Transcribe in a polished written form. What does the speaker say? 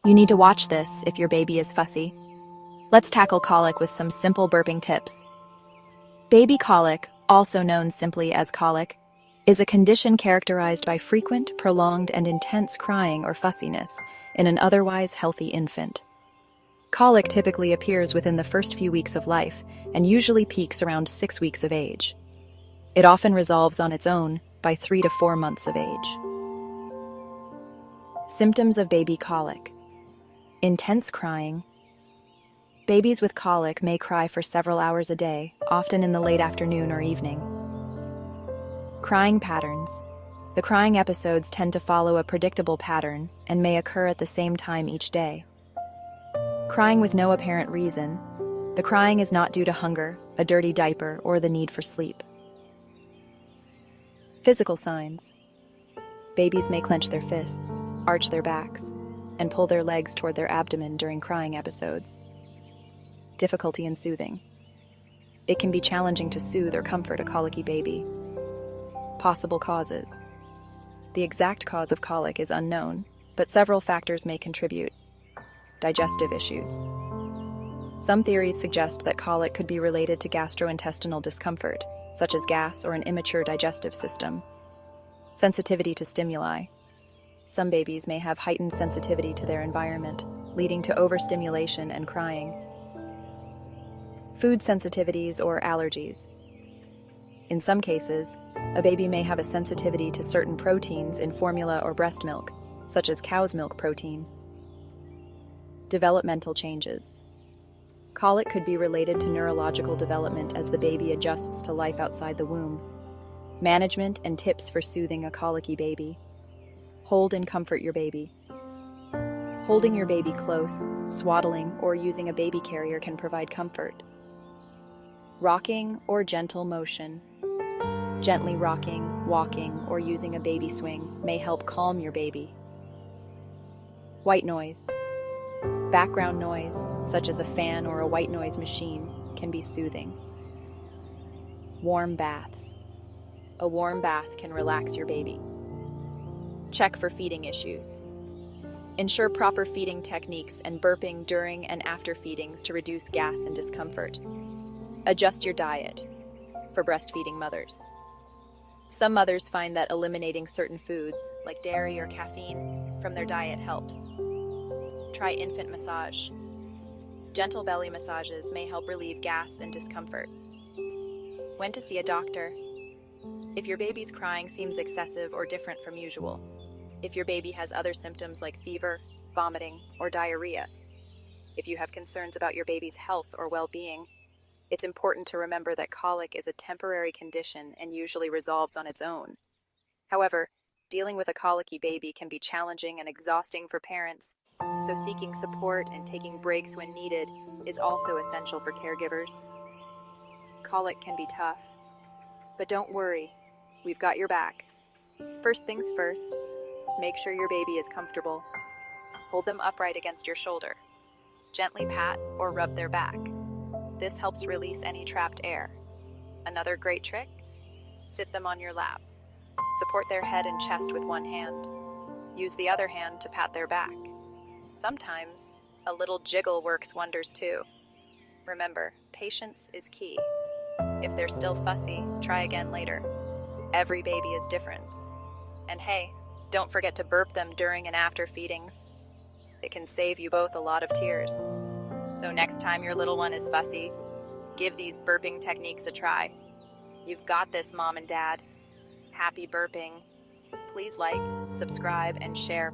You need to watch this if your baby is fussy. Let's tackle colic with some simple burping tips. Baby colic, also known simply as colic, is a condition characterized by frequent, prolonged, and intense crying or fussiness in an otherwise healthy infant. Colic typically appears within the first few weeks of life and usually peaks around 6 weeks of age. It often resolves on its own by 3 to 4 months of age. Symptoms of baby colic: intense crying. Babies with colic may cry for several hours a day, often in the late afternoon or evening. Crying patterns. The crying episodes tend to follow a predictable pattern and may occur at the same time each day. Crying with no apparent reason. The crying is not due to hunger, a dirty diaper, or the need for sleep. Physical signs. Babies may clench their fists, arch their backs, and pull their legs toward their abdomen during crying episodes. Difficulty in soothing. It can be challenging to soothe or comfort a colicky baby. Possible causes. The exact cause of colic is unknown, but several factors may contribute. Digestive issues. Some theories suggest that colic could be related to gastrointestinal discomfort, such as gas or an immature digestive system. Sensitivity to stimuli. Some babies may have heightened sensitivity to their environment, leading to overstimulation and crying. Food sensitivities or allergies. In some cases, a baby may have a sensitivity to certain proteins in formula or breast milk, such as cow's milk protein. Developmental changes. Colic could be related to neurological development as the baby adjusts to life outside the womb. Management and tips for soothing a colicky baby. Hold and comfort your baby. Holding your baby close, swaddling, or using a baby carrier can provide comfort. Rocking or gentle motion. Gently rocking, walking, or using a baby swing may help calm your baby. White noise. Background noise, such as a fan or a white noise machine, can be soothing. Warm baths. A warm bath can relax your baby. Check for feeding issues. Ensure proper feeding techniques and burping during and after feedings to reduce gas and discomfort. Adjust your diet for breastfeeding mothers. Some mothers find that eliminating certain foods, like dairy or caffeine, from their diet helps. Try infant massage. Gentle belly massages may help relieve gas and discomfort. When to see a doctor. If your baby's crying seems excessive or different from usual. If your baby has other symptoms like fever, vomiting, or diarrhea. If you have concerns about your baby's health or well-being, it's important to remember that colic is a temporary condition and usually resolves on its own. However, dealing with a colicky baby can be challenging and exhausting for parents, so seeking support and taking breaks when needed is also essential for caregivers. Colic can be tough, but don't worry, we've got your back. First things first, make sure your baby is comfortable. Hold them upright against your shoulder. Gently pat or rub their back. This helps release any trapped air. Another great trick? Sit them on your lap. Support their head and chest with one hand. Use the other hand to pat their back. Sometimes, a little jiggle works wonders too. Remember, patience is key. If they're still fussy, try again later. Every baby is different. And hey, don't forget to burp them during and after feedings. It can save you both a lot of tears. So next time your little one is fussy, give these burping techniques a try. You've got this, Mom and Dad. Happy burping. Please like, subscribe, and share.